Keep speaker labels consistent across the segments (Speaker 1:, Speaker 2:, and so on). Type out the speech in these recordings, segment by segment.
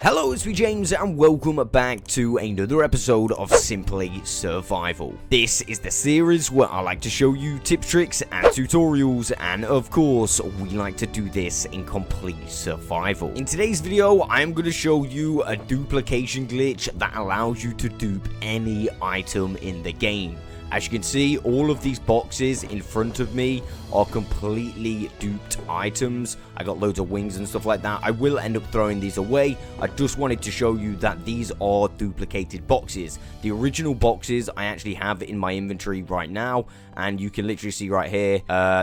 Speaker 1: Hello, itsmejames and welcome back to another episode of Simply Survival. This is the series where I like to show you tips, tricks and tutorials, and of course we like to do this in complete survival. In today's video I am going to show you a duplication glitch that allows you to dupe any item in the game. As you can see, all of these boxes in front of me are completely duped items. I got loads of wings and stuff like that. I will end up throwing these away. I just wanted to show you that these are duplicated boxes. The original boxes I actually have in my inventory right now, and you can literally see right here,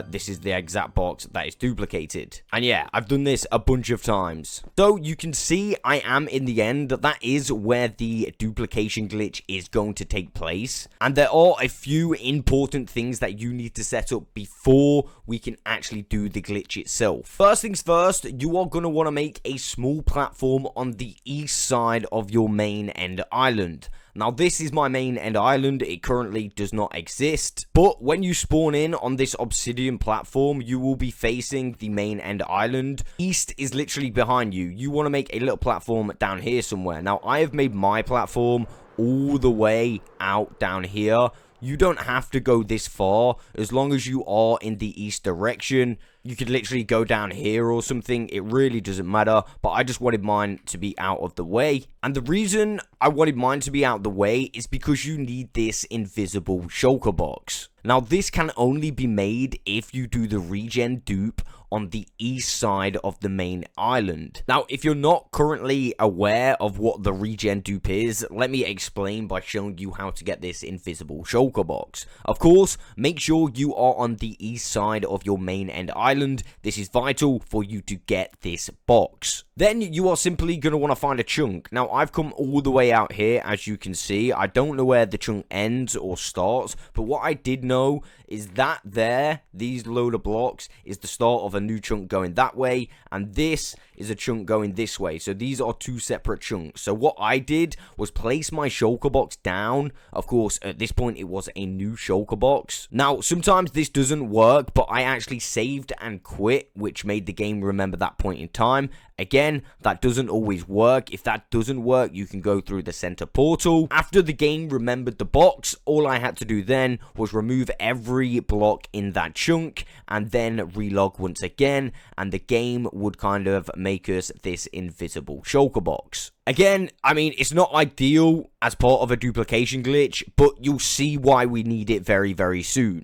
Speaker 1: this is the exact box that is duplicated. And yeah, I've done this a bunch of times. So you can see I am in the end. That is where the duplication glitch is going to take place. And there are a few important things that you need to set up before we can actually do the glitch itself. First things first, you are going to want to make a small platform on the east side of your main end island. Now this is my main end island. It currently does not exist, but when you spawn in on this obsidian platform, you will be facing the main end island. East is literally behind you. You want to make a little platform down here somewhere. Now I have made my platform all the way out down here. You don't have to go this far. As long as you are in the east direction, you could literally go down here or something. It really doesn't matter, but I just wanted mine to be out of the way. And the reason I wanted mine to be out of the way is because you need this invisible shulker box. Now this can only be made if you do the regen dupe on the east side of the main island. Now if you're not currently aware of what the regen dupe is, let me explain by showing you how to get this invisible shulker box. Of course, make sure you are on the east side of your main end island. This is vital for you to get this box. Then you are simply going to want to find a chunk. Now I've come all the way out here, as you can see. I don't know where the chunk ends or starts, but what I did know is that there, these load of blocks, is the start of a new chunk going that way, and this is a chunk going this way. So these are two separate chunks. So what I did was place my shulker box down. Of course, at this point it was a new shulker box. Now sometimes this doesn't work, but I actually saved and quit, which made the game remember that point in time. Again, that doesn't always work. If that doesn't work, you can go through the center portal. After the game remembered the box, all I had to do then was remove every block in that chunk and then relog once again, and the game would kind of make us this invisible shulker box. Again, I mean, it's not ideal as part of a duplication glitch, but you'll see why we need it very, very soon.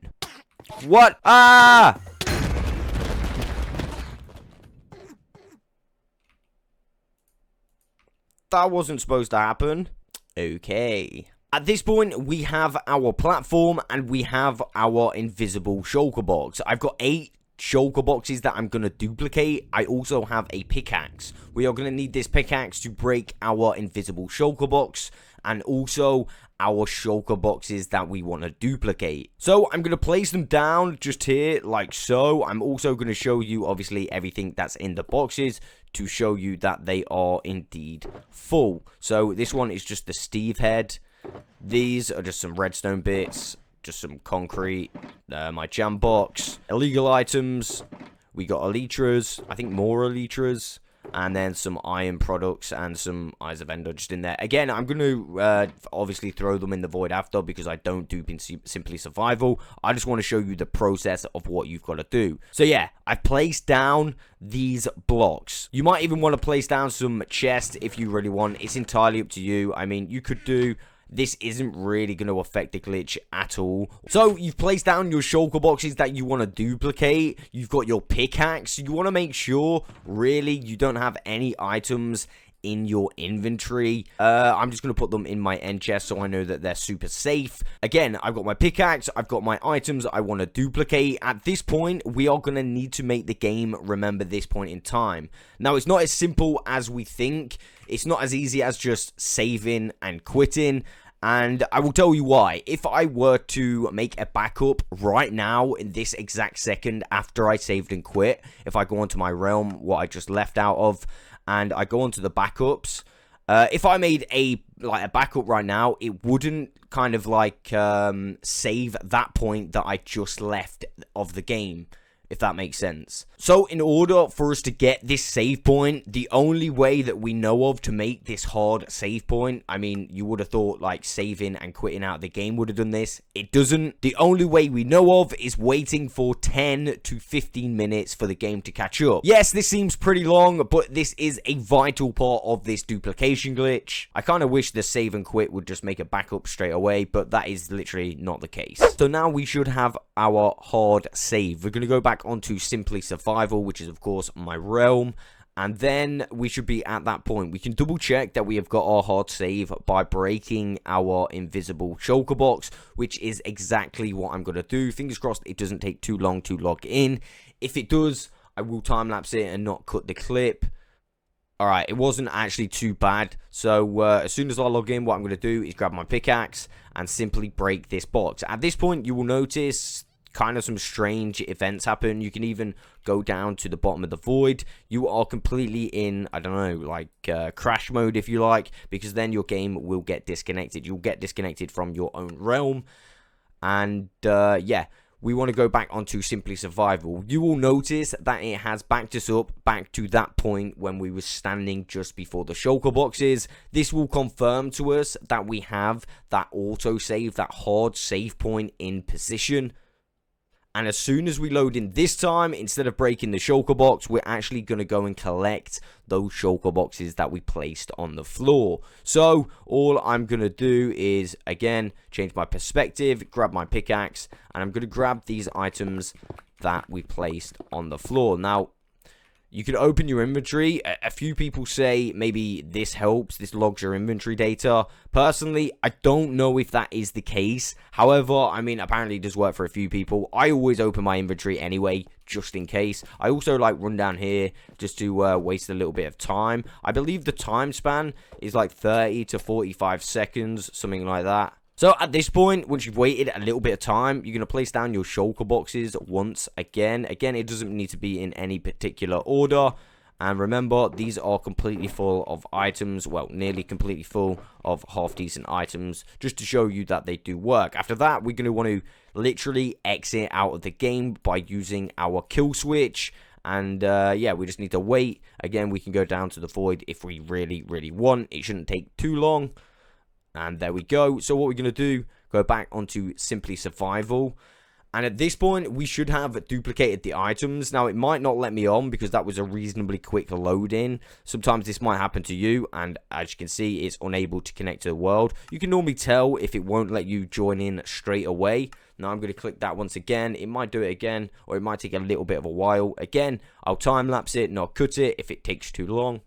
Speaker 1: What? Ah! That wasn't supposed to happen. Okay. At this point, we have our platform and we have our invisible shulker box. I've got 8 shulker boxes that I'm going to duplicate. I also have a pickaxe. We are going to need this pickaxe to break our invisible shulker box and also our shulker boxes that we want to duplicate. So I'm going to place them down just here like so. I'm also going to show you obviously everything that's in the boxes to show you that they are indeed full. So this one is just the Steve head. These are just some redstone bits, just some concrete, my jam box, illegal items. We got elytras, I think more elytras, and then some iron products and some eyes of ender just in there. Again, I'm going to obviously throw them in the void after because I don't dupe in simply survival. I just want to show you the process of what you've got to do. So yeah, I've placed down these blocks. You might even want to place down some chests if you really want. It's entirely up to you. I mean, you could do... This isn't really going to affect the glitch at all. So you've placed down your shulker boxes that you want to duplicate. You've got your pickaxe. You want to make sure, really, you don't have any items in your inventory. I'm just going to put them in my end chest so I know that they're super safe. Again, I've got my pickaxe. I've got my items I want to duplicate. At this point, we are going to need to make the game remember this point in time. Now, it's not as simple as we think. It's not as easy as just saving and quitting. And I will tell you why. If I were to make a backup right now in this exact second after I saved and quit, if I go onto my realm, what I just left out of, and I go onto the backups, if I made a backup right now, it wouldn't kind of save that point that I just left of the game. if that makes sense. So in order for us to get this save point, the only way that we know of to make this hard save point, I mean, you would have thought like saving and quitting out of the game would have done this. It doesn't. The only way we know of is waiting for 10 to 15 minutes for the game to catch up. Yes, this seems pretty long, but this is a vital part of this duplication glitch. I kind of wish the save and quit would just make a backup straight away, but that is literally not the case. So now we should have our hard save. We're going to go back onto Simply Survival, which is of course my realm, and then we should be at that point. We can double check that we have got our hard save by breaking our invisible shulker box, which is exactly what I'm going to do. Fingers crossed it doesn't take too long to log in. If it does, I will time lapse it and not cut the clip. Alright, it wasn't actually too bad. So as soon as I log in, what I'm going to do is grab my pickaxe and simply break this box. At this point, you will notice kind of some strange events happen. You can even go down to the bottom of the void. You are completely in, I don't know, like crash mode if you like, because then your game will get disconnected. You'll get disconnected from your own realm. And yeah, we want to go back onto Simply Survival. You will notice that it has backed us up back to that point when we were standing just before the shulker boxes. This will confirm to us that we have that autosave, that hard save point in position. And as soon as we load in this time, instead of breaking the shulker box, we're actually going to go and collect those shulker boxes that we placed on the floor. So all I'm going to do is, again, change my perspective, grab my pickaxe, and I'm going to grab these items that we placed on the floor. Now, you can open your inventory. A few people say maybe this helps, this logs your inventory data. Personally, I don't know if that is the case. However, I mean, apparently it does work for a few people. I always open my inventory anyway, just in case. I also like run down here just to waste a little bit of time. I believe the time span is like 30 to 45 seconds, something like that. So at this point, once you've waited a little bit of time, you're going to place down your shulker boxes once again. Again, it doesn't need to be in any particular order. And remember, these are completely full of items. Well, nearly completely full of half-decent items, just to show you that they do work. After that, we're going to want to literally exit out of the game by using our kill switch. And yeah, we just need to wait. Again, we can go down to the void if we really, really want. It shouldn't take too long. And there we go. So what we're going to do, go back onto Simply Survival. And at this point, we should have duplicated the items. Now, it might not let me on because that was a reasonably quick load in. Sometimes this might happen to you. And as you can see, it's unable to connect to the world. You can normally tell if it won't let you join in straight away. Now, I'm going to click that once again. It might do it again, or it might take a little bit of a while. Again, I'll time lapse it, not cut it if it takes too long.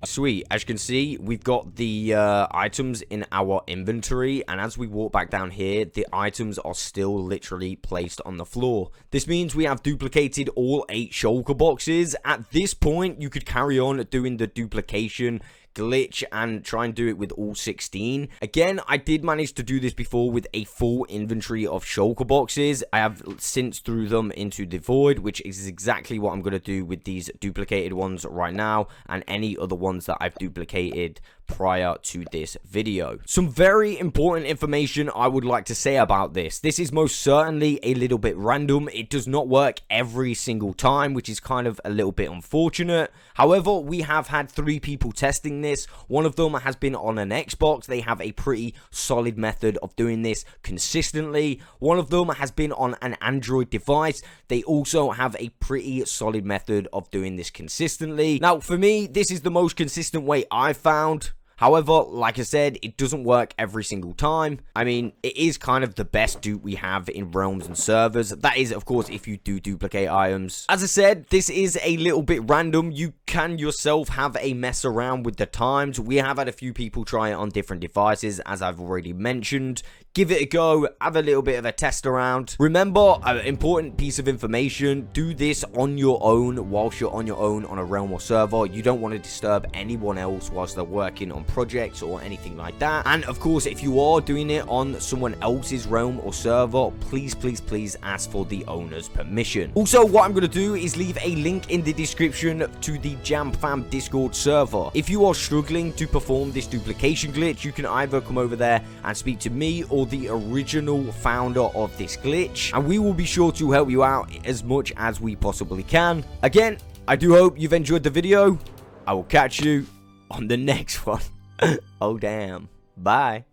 Speaker 1: Sweet. As you can see, we've got the items in our inventory, and as we walk back down here, the items are still literally placed on the floor. This means we have duplicated all 8 shulker boxes. At this point, you could carry on doing the duplication glitch and try and do it with all 16. Again, I did manage to do this before with a full inventory of shulker boxes. I have since threw them into the void, which is exactly what I'm going to do with these duplicated ones right now and any other ones that I've duplicated prior to this video. Some very important information I would like to say about this. This is most certainly a little bit random. It does not work every single time, which is kind of a little bit unfortunate. However, we have had 3 people testing this. One of them has been on an Xbox. They have a pretty solid method of doing this consistently. One of them has been on an Android device. They also have a pretty solid method of doing this consistently. Now, for me, this is the most consistent way I've found. However, like I said, it doesn't work every single time. I mean, it is kind of the best dupe we have in realms and servers. That is, of course, if you do duplicate items. As I said, this is a little bit random. You can yourself have a mess around with the times. We have had a few people try it on different devices, as I've already mentioned. Give it a go, have a little bit of a test around. Remember, an important piece of information, do this on your own whilst you're on your own on a realm or server. You don't want to disturb anyone else whilst they're working on projects or anything like that. And of course, if you are doing it on someone else's realm or server, please ask for the owner's permission. Also, what I'm going to do is leave a link in the description to the Jam Fam Discord server. If you are struggling to perform this duplication glitch, you can either come over there and speak to me or the original founder of this glitch, and we will be sure to help you out as much as we possibly can. Again, I do hope you've enjoyed the video. I will catch you on the next one. Oh, damn. Bye.